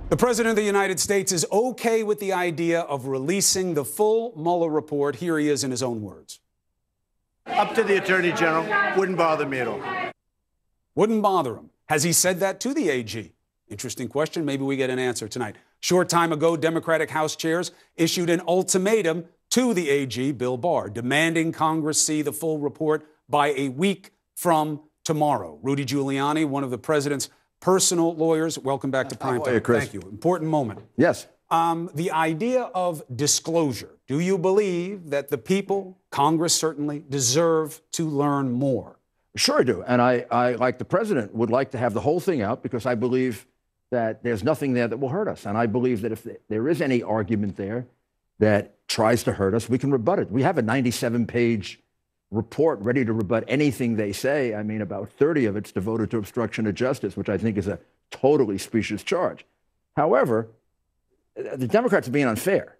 The President of the United States is okay with the idea of releasing the full Mueller report. Here he is in his own words. Up to the Attorney General. Wouldn't bother me at all. Wouldn't bother him. Has he said that to the AG? Interesting question. Maybe we get an answer tonight. Short time ago, Democratic House chairs issued an ultimatum to the AG, Bill Barr, demanding Congress see the full report by a week from tomorrow. Rudy Giuliani, one of the president's personal lawyers. Welcome back to Prime Time. Thank you. Important moment. Yes. The idea of disclosure. Do you believe that the people, Congress certainly, deserve to learn more? Sure I do. And I, like the president, would like to have the whole thing out because I believe that there's nothing there that will hurt us. And I believe that if there is any argument there that tries to hurt us, we can rebut it. We have a 97-page report ready to rebut anything they say. I mean, about 30 of it's devoted to obstruction of justice, which I think is a totally specious charge. However, the Democrats are being unfair.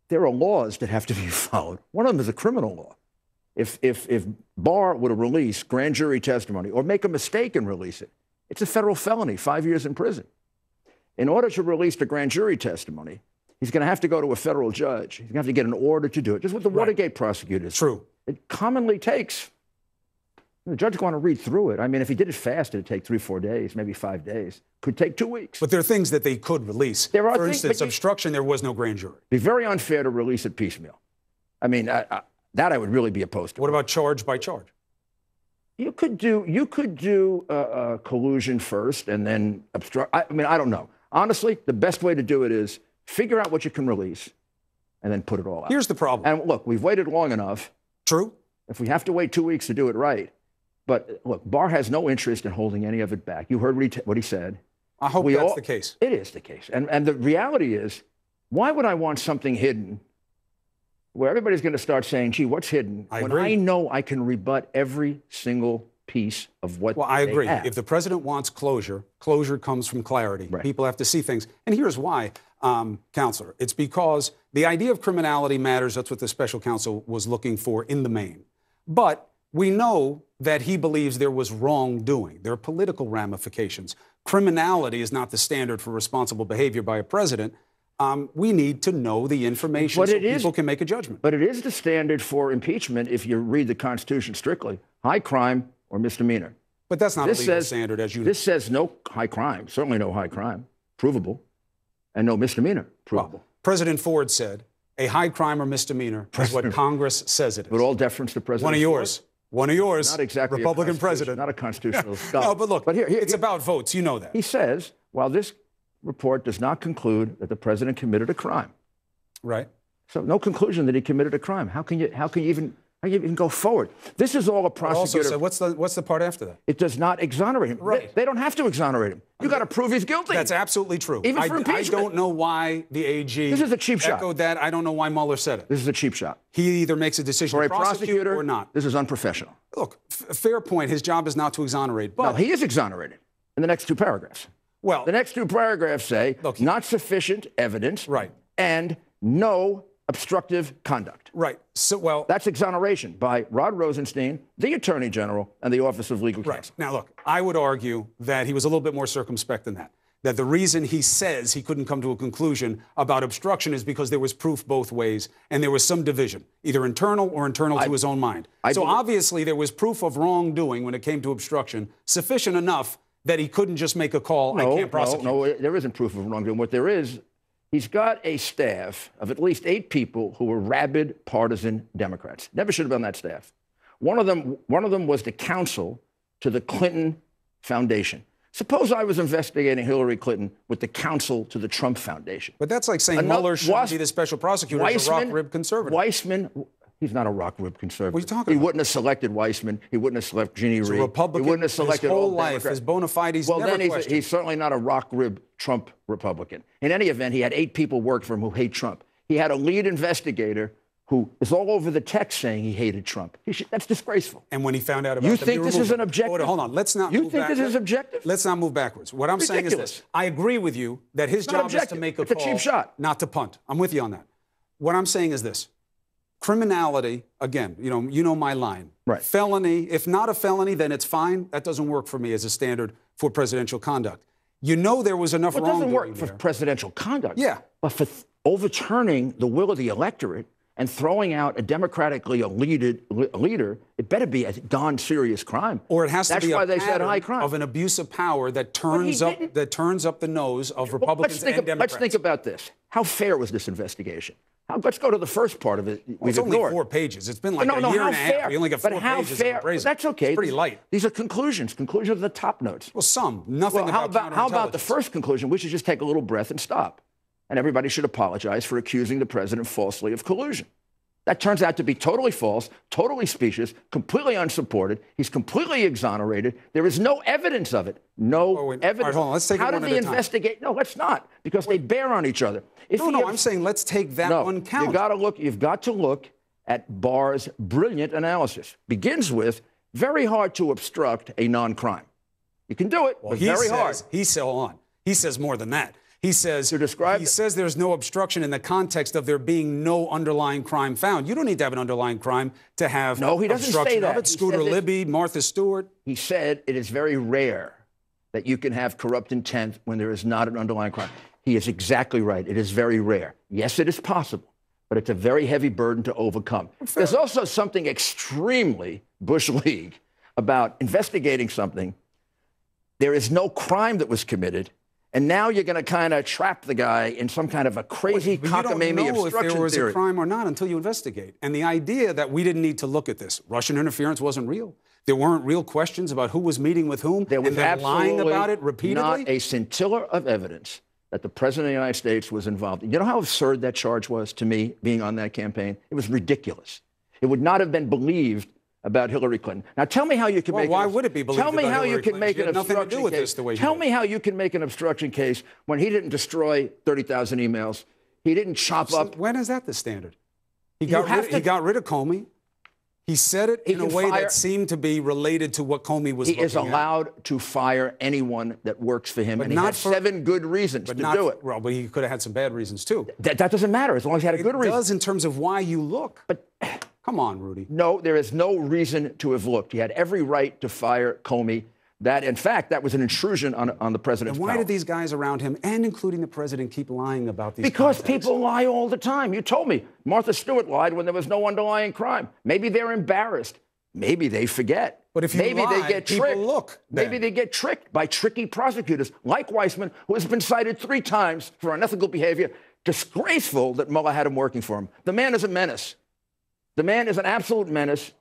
There are laws that have to be followed. One of them is a criminal law. If Barr were to release grand jury testimony or make a mistake and release it, it's a federal felony, 5 years in prison. In order to release the grand jury testimony, he's going to have to go to a federal judge. He's going to have to get an order to do it, just what the Watergate prosecutors. True. It commonly takes. The judge want to read through it. I mean, if he did it fast, it'd take 3-4 days, maybe 5 days. Could take 2 weeks. But there are things that they could release. There are For instance, obstruction, there was no grand jury. It'd be very unfair to release it piecemeal. I mean, that I would really be opposed to. What about charge by charge? You could do collusion first and then obstruct. I mean, I don't know. Honestly, the best way to do it is figure out what you can release and then put it all out. Here's the problem. And look, we've waited long enough. True. If we have to wait 2 weeks to do it right. But look, Barr has no interest in holding any of it back. You heard what he said. I hope that's the case. It is the case. And the reality is, why would I want something hidden where everybody's going to start saying, gee, what's hidden? I when agree. I know I can rebut every single piece of what Well, I agree. have. If the president wants closure, closure comes from clarity. Right. People have to see things. And here's why, Counselor. It's because the idea of criminality matters. That's what the special counsel was looking for in the main. But we know that he believes there was wrongdoing. There are political ramifications. Criminality is not the standard for responsible behavior by a president. We need to know the information so people can make a judgment. But it is the standard for impeachment if you read the Constitution strictly. High crime or misdemeanor. But that's not a legal standard, as you know. This says no high crime, certainly no high crime, provable, and no misdemeanor, provable. Well, President Ford said a high crime or misdemeanor is what Congress says it is. With all deference to President One of yours. Ford? One of yours. Not exactly Republican president. Not a constitutional scholar. No, but look, here, it's about votes. You know that. He says, while this report does not conclude that the president committed a crime. Right. So no conclusion that he committed a crime. How can you even go forward? This is all a prosecutor. Also, what's the part after that? It does not exonerate him. Right. They don't have to exonerate him. You got to prove he's guilty. That's absolutely true. Even for impeachment. I don't know why the AG This is a cheap shot. echoed that. I don't know why Mueller said it. This is a cheap shot. He either makes a decision For to a prosecute prosecutor or not. This is unprofessional. Look, fair point. His job is not to exonerate. But No, he is exonerated in the next two paragraphs. Well, the next two paragraphs say look, not sufficient evidence, right, and no obstructive conduct. Right. So, well, that's exoneration by Rod Rosenstein, the Attorney General, and the Office of Legal Counsel. Right. Now, look, I would argue that he was a little bit more circumspect than that. That the reason he says he couldn't come to a conclusion about obstruction is because there was proof both ways, and there was some division, either internal or internal to his own mind. So obviously there was proof of wrongdoing when it came to obstruction, sufficient enough that he couldn't just make a call, I can't prosecute. No, there isn't proof of wrongdoing. What there is, he's got a staff of at least 8 people who were rabid partisan Democrats. Never should have been on that staff. One of them was the counsel to the Clinton Foundation. Suppose I was investigating Hillary Clinton with the counsel to the Trump Foundation. But that's like saying Mueller shouldn't be the special prosecutor as a rock-rib conservative. Weissman, he's not a rock-rib conservative. What are you talking about? He wouldn't have selected Weissman. He wouldn't have selected Jeannie Reed. He's a Republican. He wouldn't have selected his whole all life, Democrats. his bona fide, he's well, never then questioned. He's certainly not a rock-rib Trump Republican. In any event, he had 8 people work for him who hate Trump. He had a lead investigator who is all over the text saying he hated Trump. That's disgraceful. And when he found out about you think this is an objective? Hold on, let's not. You think this is objective? Let's not move backwards. What I'm saying is this: I agree with you that his job is to make a call, it's a cheap shot, not to punt. I'm with you on that. What I'm saying is this: criminality. Again, you know my line. Right. Felony. If not a felony, then it's fine. That doesn't work for me as a standard for presidential conduct. You know there was enough Well, it doesn't wrongdoing work for there. presidential conduct. Yeah. But for overturning the will of the electorate and throwing out a democratically elected leader, it better be a darn serious crime. Or it has to That's be why a they said high pattern crime. of an abuse of power that turns up the nose of Well, Republicans and Democrats. let's think about this. How fair was this investigation? Let's go to the first part of it. It's only 4 pages. It's been like a year how and a half. fair? We only got 4 But how pages fair? of appraisal. That's okay. It's pretty light. These are conclusions. Conclusions are the top notes. Well, nothing Well, how about the counterintelligence. first conclusion? We should just take a little breath and stop. And everybody should apologize for accusing the president falsely of collusion. That turns out to be totally false, totally specious, completely unsupported. He's completely exonerated. There is no evidence of it. No evidence. All right, hold on. Let's take it How one did at they a time. investigate? No, let's not, because they bear on each other. I'm saying let's take that one count. You've got to look at Barr's brilliant analysis. Begins with very hard to obstruct a non-crime. You can do it, but very hard. He says more than that. He says he says there's no obstruction in the context of there being no underlying crime found. You don't need to have an underlying crime to have No, he doesn't obstruction say that. of it. Scooter Libby, Martha Stewart. He said it is very rare that you can have corrupt intent when there is not an underlying crime. He is exactly right. It is very rare. Yes, it is possible, but it's a very heavy burden to overcome. There's also something extremely Bush League about investigating something. There is no crime that was committed, and now you're going to kind of trap the guy in some kind of a crazy cockamamie obstruction theory. You don't know if there was a crime or not until you investigate. And the idea that we didn't need to look at this, Russian interference wasn't real. There weren't real questions about who was meeting with whom. There was and they're lying about it repeatedly. Not a scintilla of evidence that the president of the United States was involved. You know how absurd that charge was to me, being on that campaign? It was ridiculous. It would not have been believed about Hillary Clinton. Now, tell me how you can make. Why would it be believed? Tell me how you can make an obstruction case. Tell me how you can make an obstruction case when he didn't destroy 30,000 emails. He didn't chop up. When is that the standard? He got rid of Comey. He said it in a way that seemed to be related to what Comey was looking at. He is allowed to fire anyone that works for him, but and he had 7 good reasons to do it. Well, but he could have had some bad reasons, too. That doesn't matter, as long as he had a good reason. It does in terms of why you look. But come on, Rudy. No, there is no reason to have looked. He had every right to fire Comey. That, in fact, that was an intrusion on the president's power. Why did these guys around him, and including the president, keep lying about these Because people lie all the time. You told me. Martha Stewart lied when there was no underlying crime. Maybe they're embarrassed. Maybe they forget. But if you maybe lie, they get people tricked. Look. Maybe they get tricked by tricky prosecutors like Weissman, who has been cited 3 times for unethical behavior. Disgraceful that Mueller had him working for him. The man is a menace. The man is an absolute menace.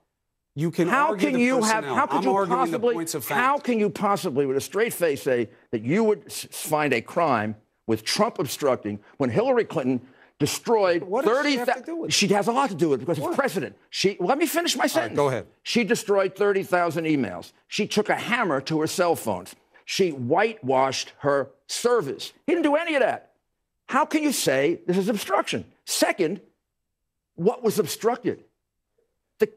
You can how argue can the you personnel. have? How could I'm you arguing possibly? The points of fact. How can you possibly, with a straight face, say that you would find a crime with Trump obstructing when Hillary Clinton destroyed 30,000? She has a lot to do with it because it's precedent. Let me finish my sentence. Right, go ahead. She destroyed 30,000 emails. She took a hammer to her cell phones. She whitewashed her servers. He didn't do any of that. How can you say this is obstruction? Second, what was obstructed? The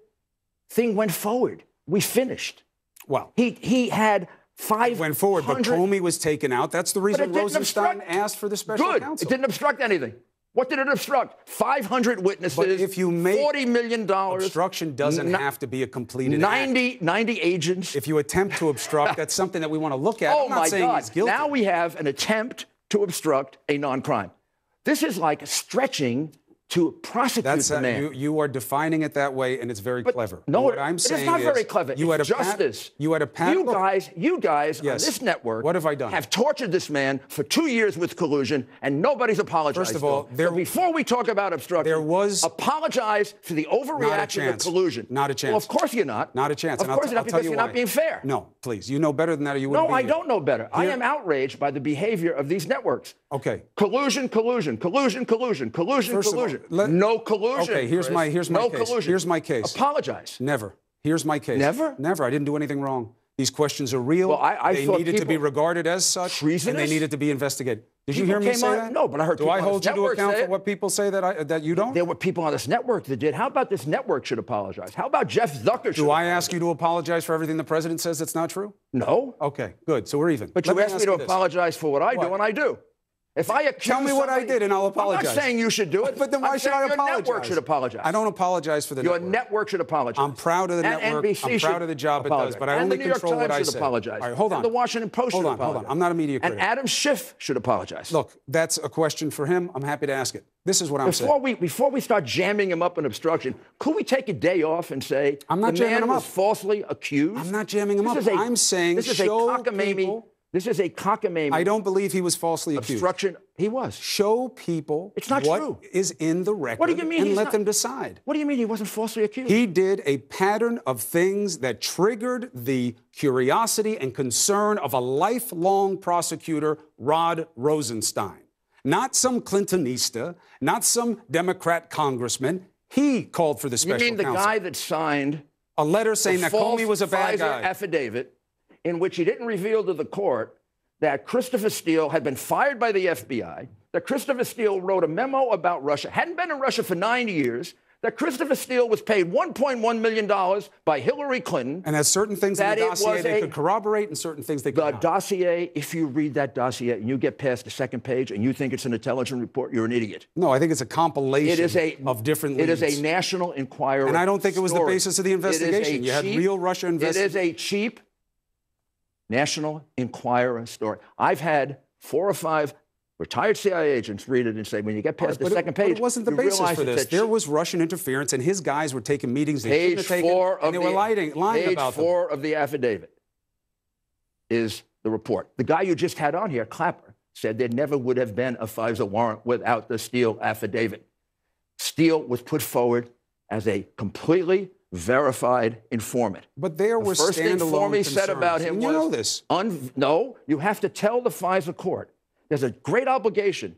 thing went forward. We finished. Well, he had 500. Went forward, but Comey was taken out. That's the reason Rosenstein asked for the special counsel. It didn't obstruct anything. What did it obstruct? 500 witnesses, but if you make $40 million. Obstruction doesn't have to be a completed 90 agents. If you attempt to obstruct, that's something that we want to look at. I'm not saying he's guilty. Now we have an attempt to obstruct a non-crime. This is like stretching to prosecute the man. You are defining it that way, and it's very clever. No, what I'm saying it's not very clever. It's justice. You had a You guys yes. on this network what have I done? Have tortured this man for 2 years with collusion, and nobody's apologized. First of all, so before we talk about obstruction, apologize for the overreaction of collusion. Not a chance. Well, of course you're not. Not a chance. Of course you're not, because you're not being fair. No, please. You know better than that, or you wouldn't be No, I here. don't know better. I am outraged by the behavior of these networks. Okay. Collusion. No collusion. Okay, here's my case. Collusion. Here's my case. Apologize. Never. Here's my case. Never? Never. I didn't do anything wrong. These questions are real. Well, they needed to be regarded as such, treasonous? and they needed to be investigated. Did you hear me say that? No, but I heard. Do I hold you to account for what people say that you don't? There were people on this network that did. How about this network should apologize? How about Jeff Zucker? Do I ask you to apologize for everything the president says that's not true? No. Okay, good. So we're even. But you asked me to apologize for what I do, and I do. If I accuse Tell me what I somebody- did and I'll apologize. I'm not saying you should do it. But then why I'm should saying I your apologize? network should apologize. I don't apologize for the Your network. network should apologize. I'm proud of the And network. NBC I'm proud should of the job it does, apologize. but I And only the New York control what Times I should say. apologize. All right, hold on. And the Washington Post should apologize. Hold on. I'm not a media critic. And Adam Schiff should apologize. Look, that's a question for him. I'm happy to ask it. This is what I'm saying. Before we start jamming him up in obstruction, could we take a day off and say I'm not the jamming man him was up. falsely accused? I'm not jamming him This up. is a- I'm saying this is show a cockamamie. people. This is a cockamamie. I don't believe he was falsely accused. obstruction. He was. Show people It's not what true. is in the record What do you mean and he's let not- them decide. What do you mean he wasn't falsely accused? He did a pattern of things that triggered the curiosity and concern of a lifelong prosecutor, Rod Rosenstein. Not some Clintonista, not some Democrat congressman. He called for the you special mean the counsel. guy that signed A letter saying that false Comey was a bad Pfizer guy. affidavit in which he didn't reveal to the court that Christopher Steele had been fired by the FBI, that Christopher Steele wrote a memo about Russia, hadn't been in Russia for 9 years, that Christopher Steele was paid $1.1 million by Hillary Clinton. And there's certain things in that the it dossier was they a- could corroborate and certain things they could The not. dossier, if you read that dossier and you get past the second page and you think it's an intelligence report, you're an idiot. No, I think it's a compilation It is of different It leads. is a National Enquirer And I don't think it was the story. basis of the It is a investigation. You had cheap- real Russia It investigation. is a cheap National Enquirer story. I've had 4 or 5 retired CIA agents read it and say, when you get past the second page, But it wasn't the you basis realize for it's this. a There cheap- was Russian interference, and his guys were taking meetings they shouldn't Page have taken, 4 of and they were lying page about them. 4 of the affidavit is the report. The guy you just had on here, Clapper, said there never would have been a FISA warrant without the Steele affidavit. Steele was put forward as a completely verified informant. But there were First thing standalone Formey said about concerns, him and was, you know this. No, you have to tell the FISA court. There's a great obligation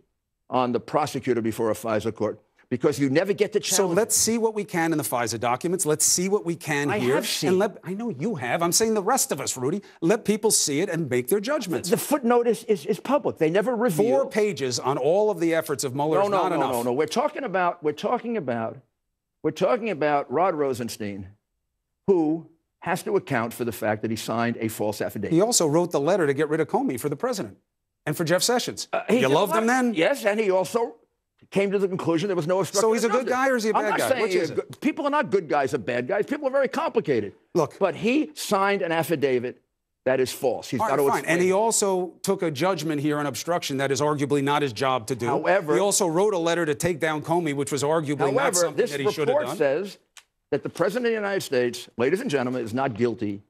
on the prosecutor before a FISA court because you never get to So challenge. let's see what we can in the FISA documents. Let's see what we can I here. have seen. And I know you have. I'm saying the rest of us, Rudy. Let people see it and make their judgments. The footnote is public. They never reveal. 4 pages on all of the efforts of Mueller is not enough. No. We're talking about Rod Rosenstein, who has to account for the fact that he signed a false affidavit. He also wrote the letter to get rid of Comey for the president and for Jeff Sessions. He You did loved what? him then? Yes, and he also came to the conclusion there was no obstruction. So he's a of good justice. guy or is he a I'm bad not guy? saying Which he's is a it? good- people are not good guys or bad guys. People are very complicated. Look. But he signed an affidavit that is false. He's All got right, to fine. explain. And he also took a judgment here on obstruction that is arguably not his job to do. However- he also wrote a letter to take down Comey, which was arguably not However, something this that he should have report done. says that the President of the United States, ladies and gentlemen, is not guilty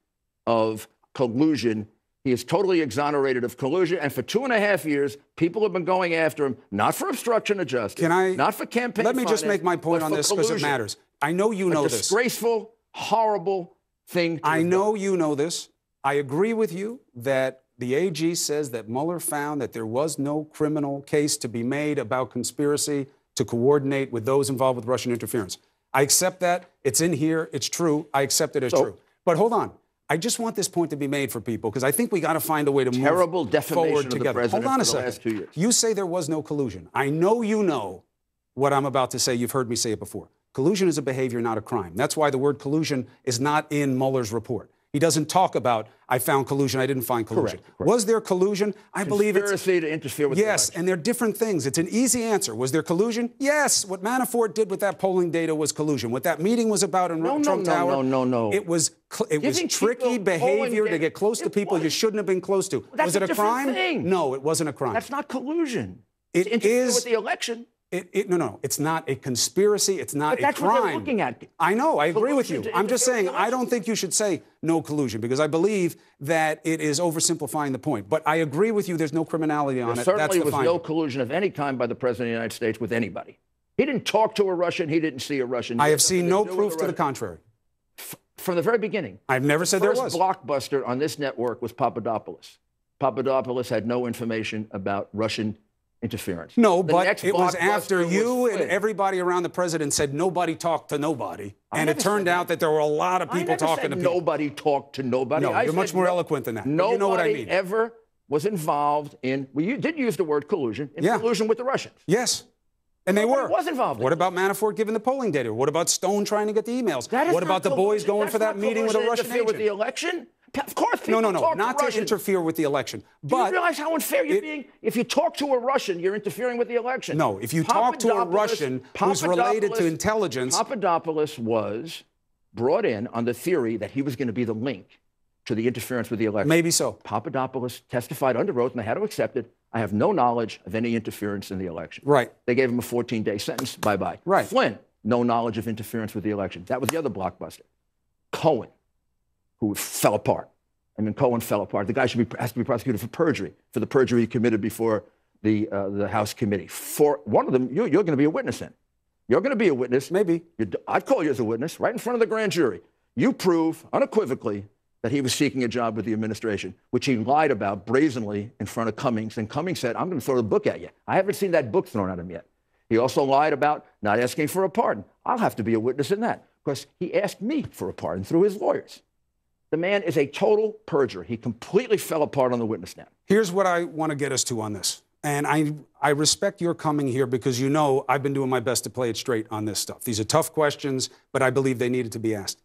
of collusion. He is totally exonerated of collusion. And for 2.5 years, people have been going after him, not for obstruction of justice, not for campaign Let me just finance, make my point but on for this because it collusion. matters. I know you know A this. disgraceful, horrible thing. to I have know done. you know this. I agree with you that the AG says that Mueller found that there was no criminal case to be made about conspiracy to coordinate with those involved with Russian interference. I accept that. It's in here. It's true. I accept it as true. But hold on. I just want this point to be made for people because I think we got to find a way to Terrible move defamation forward of the together. president Hold on a for the last 2 second. years. You say there was no collusion. I know you know what I'm about to say. You've heard me say it before. Collusion is a behavior, not a crime. That's why the word collusion is not in Mueller's report. He doesn't talk about, I found collusion, I didn't find collusion. Correct. Was there collusion? I believe it's... Conspiracy to interfere with the Yes, election. and they're different things. It's an easy answer. Was there collusion? Yes. What Manafort did with that polling data was collusion. What that meeting was about in Trump Tower... No. It was Giving tricky people behavior polling to get close to it people you was- shouldn't have been close to. That's Was it a a different crime? thing. No, it wasn't a crime. That's not collusion. It It's interfere is- with the election. No. It's not a conspiracy. It's not But a that's crime. what they're looking at. I know. I agree with you. Collusion to I'm just interfere saying with the I don't think you should say no collusion because I believe that it is oversimplifying the point. But I agree with you. There's no criminality on There it. That's certainly the was finding. no collusion of any kind by the President of the United States with anybody. He didn't talk to a Russian. He didn't see a Russian. I He have had seen nothing no do with proof a to the Russian. contrary. From the very beginning. I've never said there First was. blockbuster on this network was Papadopoulos. Papadopoulos had no information about Russian interference. No, The but next it was blockbuster after was you and Flynn. everybody around the president said nobody talked to nobody. I And it never turned said out that there were a lot of I people never talking said to people. nobody talked to nobody. No, I you're much said more eloquent than that. But Nobody you know what I mean. ever was involved in. Well, you did use the word collusion. Collusion with the Russians. Yes. And they Nobody were. was involved in What it. about Manafort giving the polling data? What about Stone trying to get the emails? That is What not about the boys collusion. going That's for that not meeting with a collusion to Russian interfere agent? with the election? Of course, people talk not to to Russians. interfere with the election. Do you But realize how unfair you're being? If you talk to a Russian, you're interfering with the election. no, if you talk to a Russian who's related to intelligence, Papadopoulos was brought in on the theory that he was going to be the link to the interference with the election. maybe so. Papadopoulos testified under oath, and they had to accept it. I have no knowledge of any interference in the election. Right. They gave him a 14-day sentence. Bye-bye. Right. Flynn, no knowledge of interference with the election. That was the other blockbuster. Cohen, who fell apart. I mean, Cohen fell apart. The guy has to be prosecuted for perjury, for the perjury he committed before the House committee. For one of them, you're going to be a witness in. You're going to be a witness. Maybe. I'd call you as a witness right in front of the grand jury. You prove unequivocally that he was seeking a job with the administration, which he lied about brazenly in front of Cummings. And Cummings said, I'm going to throw the book at you. I haven't seen that book thrown at him yet. He also lied about not asking for a pardon. I'll have to be a witness in that because he asked me for a pardon through his lawyers. The man is a total perjurer. He completely fell apart on the witness stand. Here's what I want to get us to on this. And I respect your coming here because you know I've been doing my best to play it straight on this stuff. These are tough questions, but I believe they needed to be asked.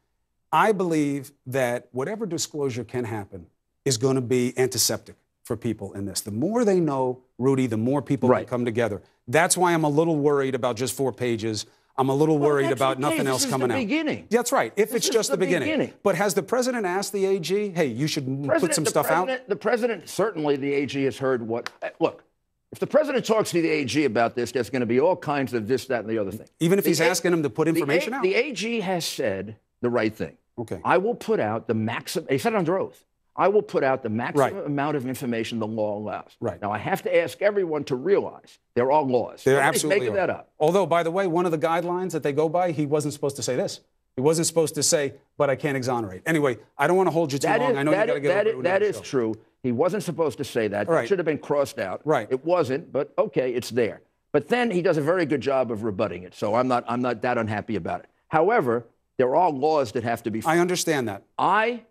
I believe that whatever disclosure can happen is going to be antiseptic for people in this. The more they know, Rudy, the more people can come together. That's why I'm a little worried about just 4 pages. I'm a little worried about nothing else coming out. This is the beginning. That's right, if it's just the beginning. But has the president asked the AG, hey, you should put some stuff out? The president, certainly the AG has heard what, look, if the president talks to the AG about this, there's going to be all kinds of this, that, and the other thing. Even if he's asking him to put information out? The AG has said the right thing. Okay. I will put out the maximum, he said it under oath, I will put out the maximum amount of information the law allows. Right. Now, I have to ask everyone to realize there are laws. There Nobody's absolutely making that up. Although, by the way, one of the guidelines that they go by, he wasn't supposed to say this. He wasn't supposed to say, but I can't exonerate. Anyway, I don't want to hold you too long. I know you got to get over to That is true. He wasn't supposed to say that. Right. It should have been crossed out. Right. It wasn't, but okay, it's there. But then he does a very good job of rebutting it, so I'm not that unhappy about it. However, there are laws that have to be followed. I understand that. I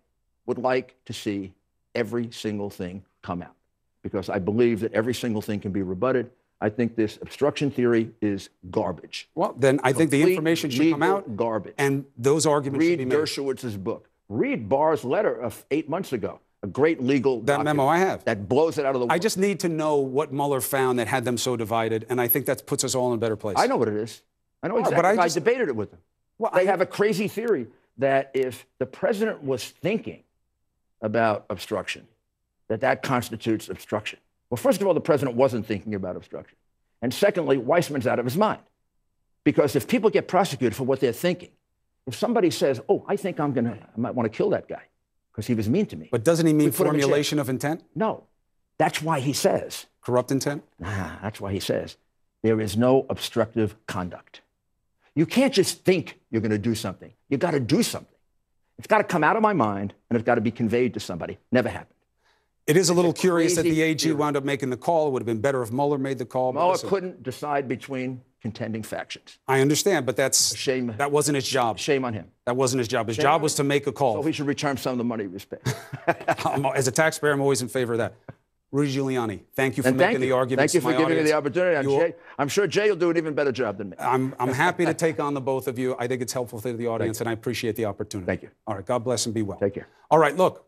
would like to see every single thing come out because I believe that every single thing can be rebutted. I think this obstruction theory is garbage. Well, then I think the information should come out. Garbage. And those arguments should be Read made. Dershowitz's book. Read Barr's letter of 8 months ago. A great legal That memo I have. that blows it out of the water. I just need to know what Mueller found that had them so divided, and I think that puts us all in a better place. I know what it is. I know exactly. but I debated it with them. Well, they have a crazy theory that if the president was thinking about obstruction, that constitutes obstruction. Well, first of all, the president wasn't thinking about obstruction. And secondly, Weissman's out of his mind. Because if people get prosecuted for what they're thinking, if somebody says, oh, I think I might want to kill that guy because he was mean to me. But doesn't he mean put him in formulation of intent? No. That's why he says. Corrupt intent? That's why he says there is no obstructive conduct. You can't just think you're going to do something. You've got to do something. It's got to come out of my mind, and it's got to be conveyed to somebody. Never happened. It is a little curious that the AG wound up making the call. It would have been better if Mueller made the call. Mueller couldn't decide between contending factions. I understand, but that's a shame. That wasn't his job. Shame on him. That wasn't his job. His job was to make a call. So he should return some of the money he was paid. As a taxpayer, I'm always in favor of that. Rudy Giuliani, thank you for making the argument. Thank you for giving me the opportunity. I'm sure Jay will do an even better job than me. I'm happy to take on the both of you. I think it's helpful to the audience, and I appreciate the opportunity. Thank you. All right, God bless and be well. Take care. All right, look.